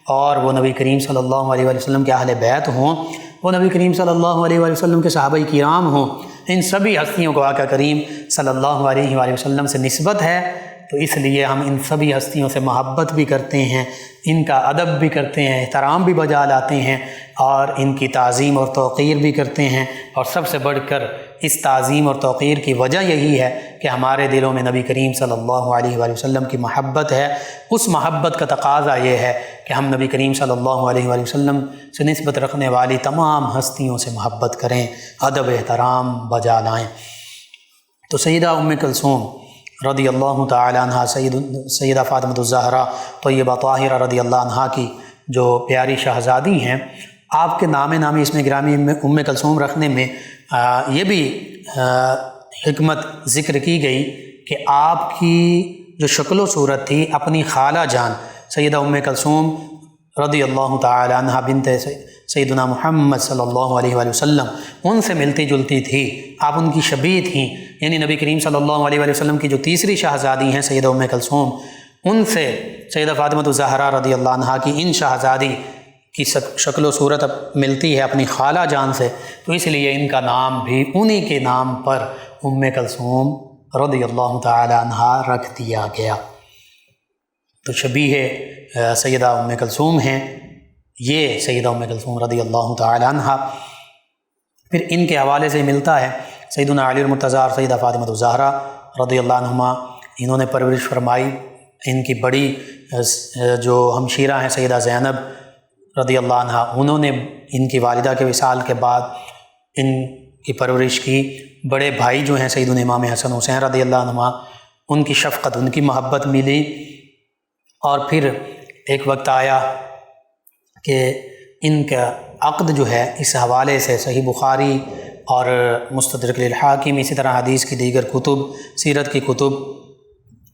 Speaker 2: اور وہ نبی کریم صلی اللہ علیہ وآلہ وسلم کے اہل بیت ہوں، وہ نبی کریم صلی اللہ علیہ وآلہ وسلم کے صحابہ کرام ہوں۔ ان سبھی ہستیوں کو آقا کریم صلی اللہ علیہ وآلہ وسلم سے نسبت ہے، تو اس لیے ہم ان سبھی ہستیوں سے محبت بھی کرتے ہیں، ان کا ادب بھی کرتے ہیں، احترام بھی بجا لاتے ہیں، اور ان کی تعظیم اور توقیر بھی کرتے ہیں۔ اور سب سے بڑھ کر اس تعظیم اور توقیر کی وجہ یہی ہے کہ ہمارے دلوں میں نبی کریم صلی اللہ علیہ وآلہ وسلم کی محبت ہے۔ اس محبت کا تقاضا یہ ہے کہ ہم نبی کریم صلی اللہ علیہ وآلہ وسلم سے نسبت رکھنے والی تمام ہستیوں سے محبت کریں، ادب احترام بجا لائیں۔ تو سیدہ ام کلثوم رضی اللہ تعالی عنہ، سیدہ فاطمہ الزہرا طیبہ طاہرہ رضی اللہ عنہ کی جو پیاری شہزادی ہیں، آپ کے نامی اس میں گرامی ام کلثوم رکھنے میں یہ بھی حکمت ذکر کی گئی کہ آپ کی جو شکل و صورت تھی اپنی خالہ جان سیدہ ام کلثوم رضی اللہ تعالی عنہ بنت سیدنا محمد صلی اللہ علیہ وآلہ وسلم، ان سے ملتی جلتی تھی، آپ ان کی شبیہ تھیں، یعنی نبی کریم صلی اللہ علیہ وآلہ وسلم کی جو تیسری شہزادی ہیں سیدہ ام کلثوم، ان سے سیدہ فاطمہ الزہرا رضی اللہ عنہ کی ان شہزادی کی شکل و صورت ملتی ہے اپنی خالہ جان سے، تو اس لیے ان کا نام بھی انہی کے نام پر ام کلثوم رضی اللہ تعالی عنہ رکھ دیا گیا۔ تو شبیہ سیدہ ام کلثوم ہیں یہ سیدہ ام کلثوم رضی اللہ تعالی عنہ۔ پھر ان کے حوالے سے ملتا ہے سیدنا علی المرتضیٰ اور سیدہ فاطمہ الزہرا رضی اللہ عنہما، انہوں نے پرورش فرمائی۔ ان کی بڑی جو ہمشیرہ ہیں سیدہ زینب رضی اللہ عنہ، انہوں نے ان کی والدہ کے وصال کے بعد ان کی پرورش کی۔ بڑے بھائی جو ہیں سیدنا امام حسن حسین رضی اللہ عنہما، ان کی شفقت، ان کی محبت ملی۔ اور پھر ایک وقت آیا کہ ان کا عقد جو ہے اس حوالے سے صحیح بخاری اور مستدرک للحاکم، اسی طرح حدیث کی دیگر کتب، سیرت کی کتب،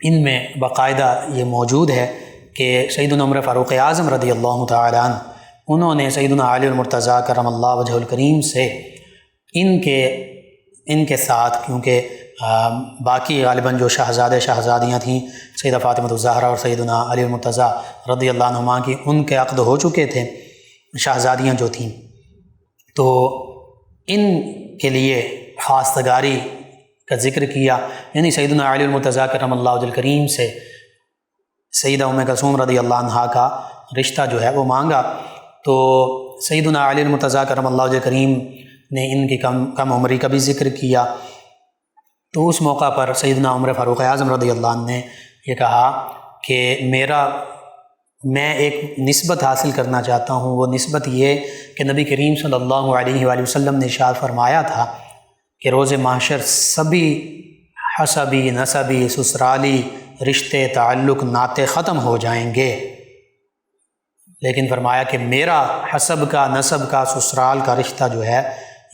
Speaker 2: ان میں باقاعدہ یہ موجود ہے کہ سیدنا عمر فاروق اعظم رضی اللہ تعالی عنہ، انہوں نے سیدنا علی المرتضیٰ کرم اللہ وجہہ الکریم سے ان کے ساتھ، کیونکہ باقی غالباً جو شہزادیاں تھیں سیدہ فاطمہ الزہرا اور سیدنا علی المرتضیٰ رضی اللہ عنہما کی، ان کے عقد ہو چکے تھے شہزادیاں جو تھیں، تو ان کے لیے خواستگاری کا ذکر کیا، یعنی سیدنا علی المرتضیٰ کرم اللہ وجہ الکریم سے سیدہ ام کلثوم رضی اللہ عنہا کا رشتہ جو ہے وہ مانگا۔ تو سیدنا علی المرتضیٰ کرم اللہ وجہ الکریم نے ان کی کم عمری کا بھی ذکر کیا۔ تو اس موقع پر سیدنا عمر فاروق اعظم رضی اللہ عنہ نے یہ کہا کہ میں ایک نسبت حاصل کرنا چاہتا ہوں، وہ نسبت یہ کہ نبی کریم صلی اللہ علیہ وآلہ وسلم نے ارشاد فرمایا تھا کہ روز محشر سبھی حسبی، نسبی، سسرالی رشتے، تعلق، ناطے ختم ہو جائیں گے، لیکن فرمایا کہ میرا حسب کا، نسب کا، سسرال کا رشتہ جو ہے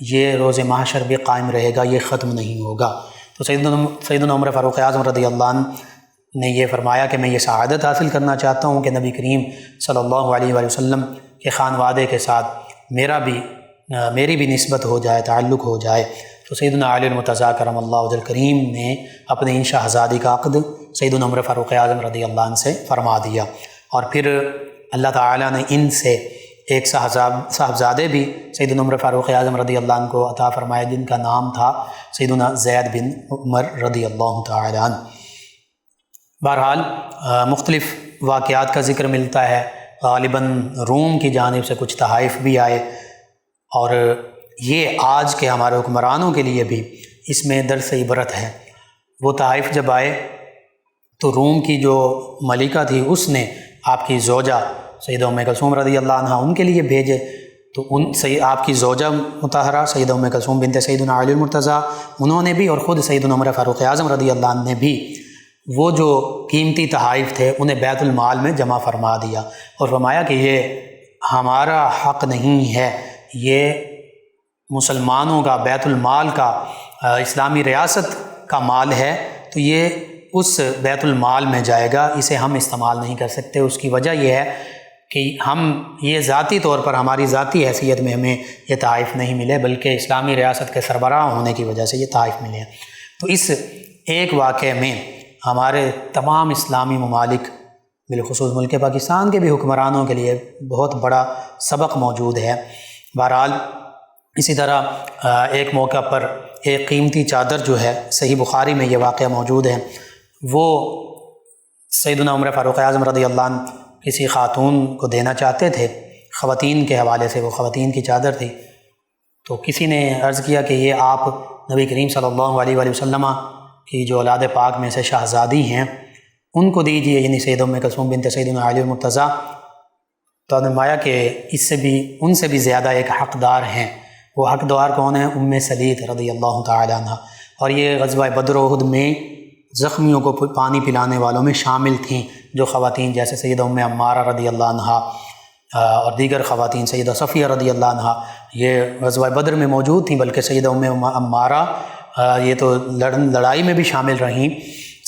Speaker 2: یہ روز محشر بھی قائم رہے گا، یہ ختم نہیں ہوگا۔ تو سیدنا عمر فاروق اعظم رضی اللہ عنہ نے یہ فرمایا کہ میں یہ سعادت حاصل کرنا چاہتا ہوں کہ نبی کریم صلی اللہ علیہ وآلہ وسلم کے خانوادے کے ساتھ میری بھی نسبت ہو جائے، تعلق ہو جائے۔ تو سیدنا علی المرتضیٰ کرم اللہ وجہ الکریم نے اپنے ان شہزادی کا عقد سیدنا عمر فاروق اعظم رضی اللہ عنہ سے فرما دیا، اور پھر اللہ تعالیٰ نے ان سے ایک صاحبزادے بھی سیدنا عمر فاروق اعظم رضی اللہ عنہ کو عطا فرمایا، جن کا نام تھا سیدنا زید بن عمر رضی اللہ تعالیٰ عنہ۔ بہرحال مختلف واقعات کا ذکر ملتا ہے، غالباً روم کی جانب سے کچھ تحائف بھی آئے، اور یہ آج کے ہمارے حکمرانوں کے لیے بھی اس میں درس عبرت ہے۔ وہ تحائف جب آئے تو روم کی جو ملکہ تھی اس نے آپ کی زوجہ سیدہ ام کلثوم رضی اللہ عنہ ان کے لیے بھیجے، تو آپ کی زوجہ مطہرہ سیدہ ام کلثوم بنت سیدنا علی المرتضیٰ انہوں نے بھی، اور خود سیدنا عمر فاروق اعظم رضی اللہ عنہ نے بھی وہ جو قیمتی تحائف تھے انہیں بیت المال میں جمع فرما دیا، اور فرمایا کہ یہ ہمارا حق نہیں ہے، یہ مسلمانوں کا بیت المال کا اسلامی ریاست کا مال ہے، تو یہ اس بیت المال میں جائے گا، اسے ہم استعمال نہیں کر سکتے۔ اس کی وجہ یہ ہے کہ ہم یہ ذاتی طور پر ہماری ذاتی حیثیت میں ہمیں یہ تحائف نہیں ملے، بلکہ اسلامی ریاست کے سربراہ ہونے کی وجہ سے یہ تحائف ملے ہیں۔ تو اس ایک واقعے میں ہمارے تمام اسلامی ممالک بالخصوص ملک پاکستان کے بھی حکمرانوں کے لیے بہت بڑا سبق موجود ہے۔ بہرحال اسی طرح ایک موقع پر ایک قیمتی چادر جو ہے، صحیح بخاری میں یہ واقعہ موجود ہے، وہ سیدنا عمر فاروق اعظم رضی اللہ عنہ کسی خاتون کو دینا چاہتے تھے، خواتین کے حوالے سے، وہ خواتین کی چادر تھی، تو کسی نے عرض کیا کہ یہ آپ نبی کریم صلی اللہ علیہ وآلہ وسلم کی جو اولاد پاک میں سے شہزادی ہیں ان کو دیجیے، یعنی سیدہ ام کلثوم بنت سیدنا علی المرتضیٰ۔ تو فرمایا کہ اس سے بھی ان سے بھی زیادہ ایک حقدار ہیں، وہ حقدار کون ہیں؟ ام سلیت رضی اللہ تعالی عنہ، اور یہ غزوہ بدر و احد میں زخمیوں کو پانی پلانے والوں میں شامل تھیں، جو خواتین جیسے سیدہ ام عمارہ رضی اللہ عنہ اور دیگر خواتین، سیدہ صفیہ رضی اللہ عنہ یہ غزوہ بدر میں موجود تھیں، بلکہ سیدہ ام عمارہ یہ تو لڑائی میں بھی شامل رہیں،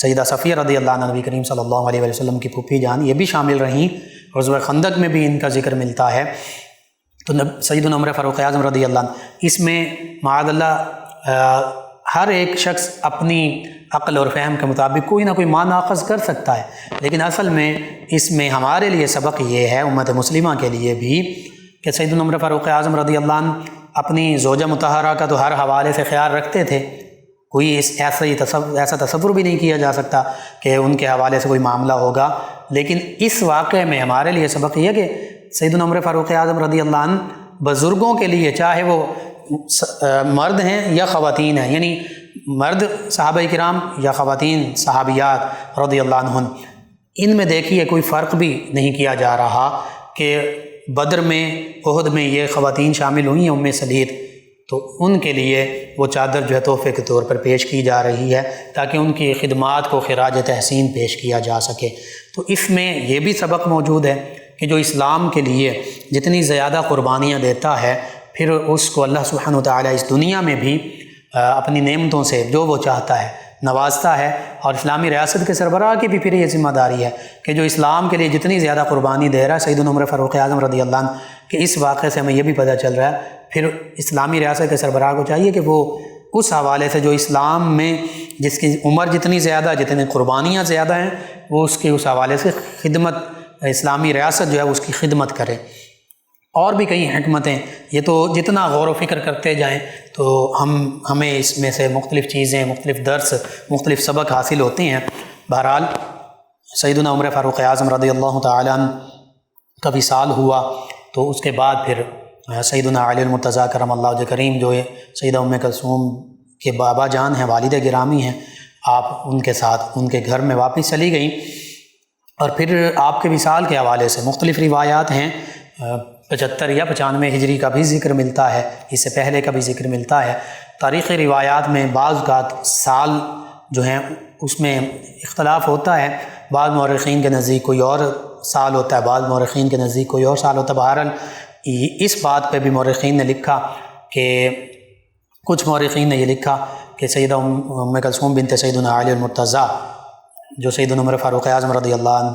Speaker 2: سیدہ صفیہ رضی اللہ عنہ نبی کریم صلی اللہ علیہ وسلم کی پھوپھی جان یہ بھی شامل رہیں، غزوہ خندق میں بھی ان کا ذکر ملتا ہے۔ تو سیدنا عمر فاروق اعظم رضی اللہ عنہ اس میں معاذ اللہ ہر ایک شخص اپنی عقل اور فہم کے مطابق کوئی نہ کوئی معنی اخذ کر سکتا ہے، لیکن اصل میں اس میں ہمارے لیے سبق یہ ہے، امت مسلمہ کے لیے بھی، کہ سیدنا عمر فاروق اعظم رضی اللہ عنہ اپنی زوجہ مطہرہ کا تو ہر حوالے سے خیال رکھتے تھے، کوئی ایسا تصور بھی نہیں کیا جا سکتا کہ ان کے حوالے سے کوئی معاملہ ہوگا، لیکن اس واقعے میں ہمارے لیے سبق یہ کہ سیدنا عمر فاروق اعظم رضی اللہ عنہ بزرگوں کے لیے، چاہے وہ مرد ہیں یا خواتین ہیں، یعنی مرد صحابہ کرام یا خواتین صحابیات رضی اللہ عنہن، ان میں دیکھیے کوئی فرق بھی نہیں کیا جا رہا کہ بدر میں احد میں یہ خواتین شامل ہوئی ہیں ام سلیت، تو ان کے لیے وہ چادر جو ہے تحفے کے طور پر پیش کی جا رہی ہے تاکہ ان کی خدمات کو خراج تحسین پیش کیا جا سکے۔ تو اس میں یہ بھی سبق موجود ہے کہ جو اسلام کے لیے جتنی زیادہ قربانیاں دیتا ہے، پھر اس کو اللہ سبحانہ وتعالی اس دنیا میں بھی اپنی نعمتوں سے جو وہ چاہتا ہے نوازتا ہے، اور اسلامی ریاست کے سربراہ کی بھی پھر یہ ذمہ داری ہے کہ جو اسلام کے لیے جتنی زیادہ قربانی دے رہا ہے سیدنا عمر فاروق اعظم رضی اللہ عنہ، کہ اس واقعے سے ہمیں یہ بھی پتہ چل رہا ہے پھر اسلامی ریاست کے سربراہ کو چاہیے کہ وہ اس حوالے سے جو اسلام میں جس کی عمر جتنی زیادہ، جتنی قربانیاں زیادہ ہیں، وہ اس کے اس حوالے سے خدمت، اسلامی ریاست جو ہے اس کی خدمت کرے۔ اور بھی کئی حکمتیں، یہ تو جتنا غور و فکر کرتے جائیں تو ہمیں اس میں سے مختلف چیزیں، مختلف درس، مختلف سبق حاصل ہوتے ہیں۔ بہرحال سیدنا عمر فاروق اعظم رضی اللہ تعالیٰ عنہ کا وصال ہوا، تو اس کے بعد پھر سیدنا علی المرتضیٰ کرم اللہ وجہ کریم جو سیدہ ام کلثوم کے بابا جان ہیں، والد گرامی ہیں، آپ ان کے ساتھ ان کے گھر میں واپس چلی گئیں، اور پھر آپ کے وصال کے حوالے سے مختلف روایات ہیں، 75 یا 95 ہجری کا بھی ذکر ملتا ہے، اس سے پہلے کا بھی ذکر ملتا ہے۔ تاریخی روایات میں بعض اوقات سال جو ہیں اس میں اختلاف ہوتا ہے، بعض مورخین کے نزدیک کوئی اور سال ہوتا ہے، بعض مورخین کے نزدیک کوئی اور سال ہوتا ہے۔ بہرحال اس بات پہ بھی مورخین نے لکھا کہ کچھ مورخین نے یہ لکھا کہ سیدہ ام کلثوم بنت سیدنا علی المرتضیٰ جو سیدنا عمر فاروق اعظم رضی اللہ عنہ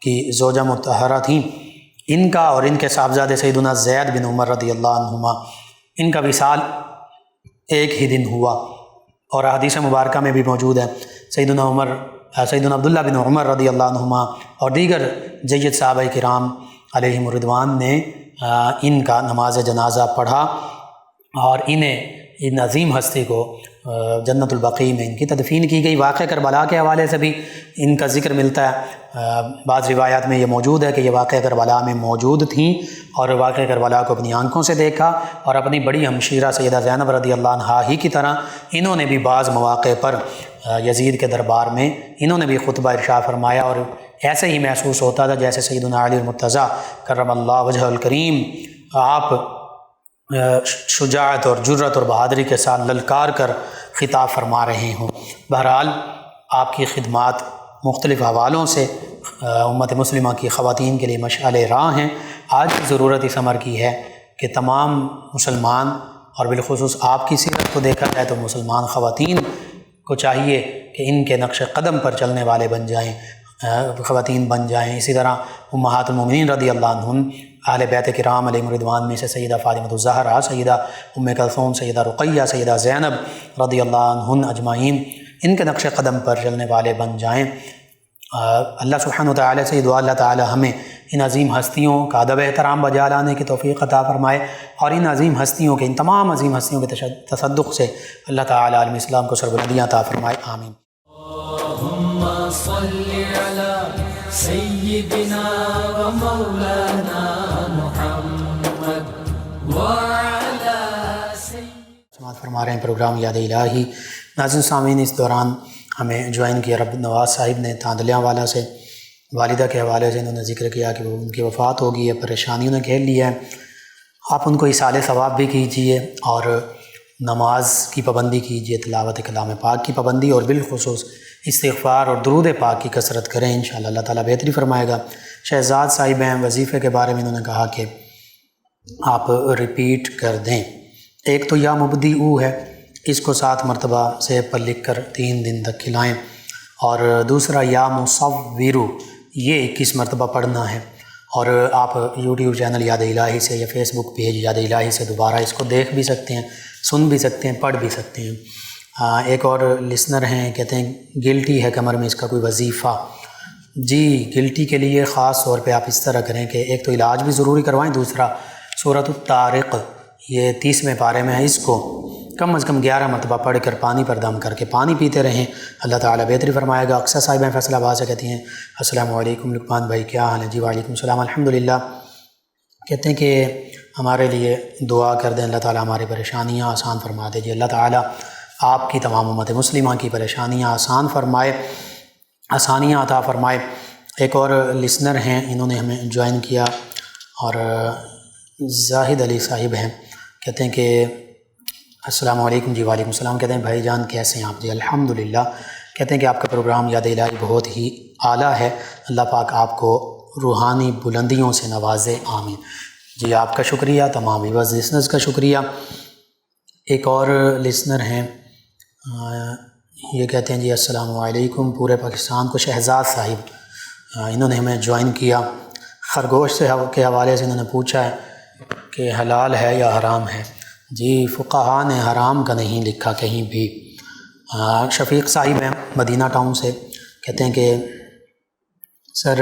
Speaker 2: کی زوجہ مطہرہ تھیں، ان کا اور ان کے صاحبزادے سیدنا زید بن عمر رضی اللہ عنہما، ان کا وصال ایک ہی دن ہوا، اور احادیث مبارکہ میں بھی موجود ہے۔ سیدنا عمر سیدنا عبداللہ بن عمر رضی اللہ عنہما اور دیگر جید صحابہ کرام علیہم الرضوان نے ان کا نماز جنازہ پڑھا اور ان عظیم ہستی کو جنت البقیع میں ان کی تدفین کی گئی۔ واقعہ کربلا کے حوالے سے بھی ان کا ذکر ملتا ہے، بعض روایات میں یہ موجود ہے کہ یہ واقعہ کربلا میں موجود تھیں اور واقعہ کربلا کو اپنی آنکھوں سے دیکھا، اور اپنی بڑی ہمشیرہ سیدہ زینب رضی اللہ عنہا ہی کی طرح انہوں نے بھی بعض مواقع پر یزید کے دربار میں انہوں نے بھی خطبہ ارشاد فرمایا، اور ایسے ہی محسوس ہوتا تھا جیسے سیدنا علی المرتضیٰ کرم اللہ وجہ الکریم آپ شجاعت اور جرت اور بہادری کے ساتھ للکار کر خطاب فرما رہے ہوں۔ بہرحال آپ کی خدمات مختلف حوالوں سے امت مسلمہ کی خواتین کے لیے مشعل راہ ہیں۔ آج کی ضرورت اس امر کی ہے کہ تمام مسلمان اور بالخصوص آپ کی سیرت کو دیکھا جائے تو مسلمان خواتین کو چاہیے کہ ان کے نقش قدم پر چلنے والے بن جائیں، خواتین بن جائیں۔ اسی طرح امہات المومنین رضی اللہ عنہم، اہل بیت کرام علیہم الرضوان میں سے سیدہ فاطمہ الزہرا، سیدہ ام کلثوم، سیدہ رقیہ، سیدہ زینب رضی اللہ عنہن اجمعین، ان کے نقش قدم پر چلنے والے بن جائیں۔ اللہ سبحانہ وتعالی سے دعا اللہ تعالی ہمیں ان عظیم ہستیوں کا ادب احترام بجا لانے کی توفیق عطا فرمائے، اور ان عظیم ہستیوں کے، ان تمام عظیم ہستیوں کے تصدق سے اللہ تعالی عالم اسلام کو سربلندیاں عطا فرمائے، آمین۔
Speaker 1: اللهم صل على سيدنا ومولانا محمد وعلى
Speaker 2: سماعت فرما رہے ہیں پروگرام یاد الہی۔ ناظرین سامعین، اس دوران ہمیں جوائن کیا رب نواز صاحب نے تاندلیاں والا سے، والدہ کے حوالے سے انہوں نے ذکر کیا کہ وہ ان کی وفات ہو گئی ہے، پریشانیوں نے گھیر لیا ہے۔ آپ ان کو اصال ثواب بھی کیجیے اور نماز کی پابندی کیجیے، تلاوت کلام پاک کی پابندی، اور بالخصوص استغفار اور درود پاک کی کثرت کریں، انشاءاللہ اللہ تعالیٰ بہتری فرمائے گا۔ شہزاد صاحب ہیں، وظیفے کے بارے میں انہوں نے کہا کہ آپ ریپیٹ کر دیں۔ ایک تو یا مبدی او ہے، اس کو 7 مرتبہ سیب پر لکھ کر 3 دن تک کھلائیں، اور دوسرا یا مصورو، یہ 21 مرتبہ پڑھنا ہے، اور آپ یوٹیوب چینل یاد الہی سے یا فیس بک پیج یاد الہی سے دوبارہ اس کو دیکھ بھی سکتے ہیں، سن بھی سکتے ہیں، پڑھ بھی سکتے ہیں۔ ایک اور لسنر ہیں، کہتے ہیں گلٹی ہے کمر میں، اس کا کوئی وظیفہ؟ جی، گلٹی کے لیے خاص طور پہ آپ اس طرح کریں کہ ایک تو علاج بھی ضروری کروائیں، دوسرا سورۃ الطارق یہ 30ویں پارے میں ہے، اس کو کم از کم 11 مرتبہ پڑھ کر پانی پر دم کر کے پانی پیتے رہیں، اللہ تعالیٰ بہتری فرمائے گا۔ اکثر صاحب ہیں فیصل آباد سے، کہتی ہیں السلام علیکم لقمان بھائی، کیا حال ہے؟ جی وعلیکم السلام، الحمدللہ۔ کہتے ہیں کہ ہمارے لیے دعا کر دیں، اللہ تعالیٰ ہماری پریشانیاں آسان فرما دے۔ جی اللہ تعالیٰ آپ کی تمام امت مسلمہ کی پریشانیاں آسان فرمائے، آسانیاں عطا فرمائے۔ ایک اور لسنر ہیں، انہوں نے ہمیں جوائن کیا، اور زاہد علی صاحب ہیں، کہتے ہیں کہ السلام علیکم۔ جی وعلیکم السلام۔ کہتے ہیں بھائی جان کیسے ہیں آپ؟ جی الحمدللہ۔ کہتے ہیں کہ آپ کا پروگرام یاد الہی بہت ہی اعلیٰ ہے، اللہ پاک آپ کو روحانی بلندیوں سے نوازے، آمین۔ جی آپ کا شکریہ، تمام ویورز لسنرز کا شکریہ۔ ایک اور لسنر ہیں، یہ کہتے ہیں جی السلام علیکم پورے پاکستان کو، شہزاد صاحب، انہوں نے ہمیں جوائن کیا۔ خرگوش سے کے حوالے سے انہوں نے پوچھا ہے کہ حلال ہے یا حرام ہے؟ جی فقہا نے حرام کا نہیں لکھا کہیں بھی۔ شفیق صاحب ہیں مدینہ ٹاؤن سے، کہتے ہیں کہ سر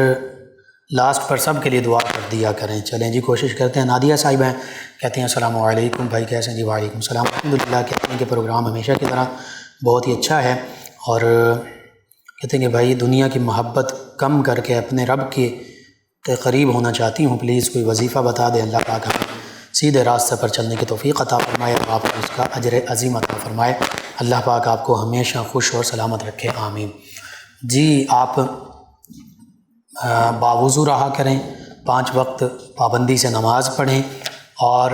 Speaker 2: لاسٹ پر سب کے لیے دعا کر دیا کریں۔ چلیں جی کوشش کرتے ہیں۔ نادیہ صاحب ہیں، کہتے ہیں السلام علیکم بھائی کیسے ہیں؟ جی وعلیکم السلام، الحمدللہ۔ کہتے ہیں کہ پروگرام ہمیشہ کی طرح بہت ہی اچھا ہے، اور کہتے ہیں کہ بھائی دنیا کی محبت کم کر کے اپنے رب کے قریب ہونا چاہتی ہوں، پلیز کوئی وظیفہ بتا دیں، اللہ پاک ہمیں سیدھے راستے پر چلنے کی توفیق عطا فرمائے، اور آپ کو اس کا اجر عظیم عطا فرمائے، اللہ پاک آپ کو ہمیشہ خوش اور سلامت رکھے، آمین۔ جی آپ باوضو رہا کریں، 5 وقت پابندی سے نماز پڑھیں، اور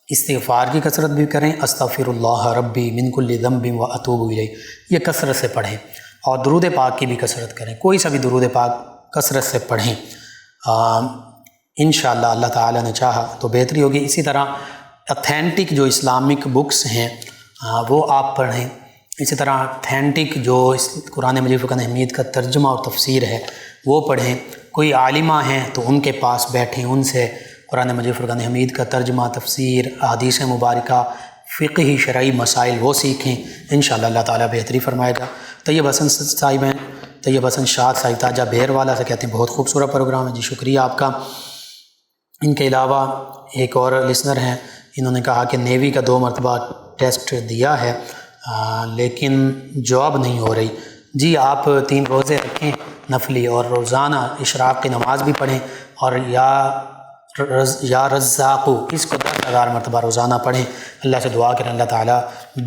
Speaker 2: استغفار کی کثرت بھی کریں، استغفر اللہ ربی من کل ذنب و اتوب الیہ، یہ کثرت سے پڑھیں، اور درود پاک کی بھی کثرت کریں، کوئی سا بھی درود پاک کثرت سے پڑھیں، انشاءاللہ اللہ تعالیٰ نے چاہا تو بہتری ہوگی۔ اسی طرح اتھینٹک جو اسلامک بکس ہیں وہ آپ پڑھیں، اسی طرح اتھینٹک جو قرآن مجید فرقان حمید کا ترجمہ اور تفسیر ہے وہ پڑھیں، کوئی عالمہ ہیں تو ان کے پاس بیٹھیں، ان سے قرآن مجید فرقان حمید کا ترجمہ، تفسیر، احادیث مبارکہ، فقہی شرعی مسائل وہ سیکھیں، انشاءاللہ اللہ تعالیٰ بہتری فرمائے گا۔ طیب حسن صاحب ہیں، طیب حسن شاد صاحب تاجہ بیر والا سے کہتے ہیں بہت خوبصورت پروگرام ہے جی، شکریہ آپ کا۔ ان کے علاوہ ایک اور لسنر ہیں، انہوں نے کہا کہ نیوی کا 2 مرتبہ ٹیسٹ دیا ہے لیکن جاب نہیں ہو رہی۔ جی آپ 3 روزے رکھیں نفلی اور روزانہ اشراق کی نماز بھی پڑھیں، اور یا رزاقو اس کو 10,000 مرتبہ روزانہ پڑھیں۔ اللہ سے دعا کریں، اللہ تعالیٰ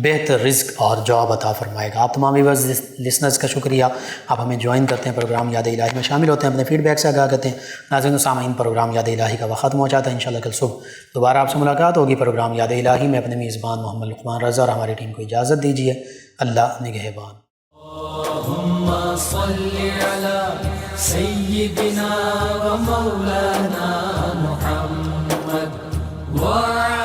Speaker 2: بہتر رزق اور جاب عطا فرمائے گا۔ آپ تمام ویورز لسنرز کا شکریہ، آپ ہمیں جوائن کرتے ہیں، پروگرام یاد الہی میں شامل ہوتے ہیں، اپنے فیڈ بیک سے آگاہ کرتے ہیں۔ ناظرین و سامعین، پروگرام یاد الہی کا وقت ختم ہو جاتا ہے، انشاءاللہ کل صبح دوبارہ آپ سے ملاقات ہوگی پروگرام یاد الہی میں۔ اپنے میزبان محمد لقمان رضا اور ہماری ٹیم کو اجازت دیجیے، اللہ نگہبان۔
Speaker 1: اللهم صل على سيدنا ومولانا محمد وعلى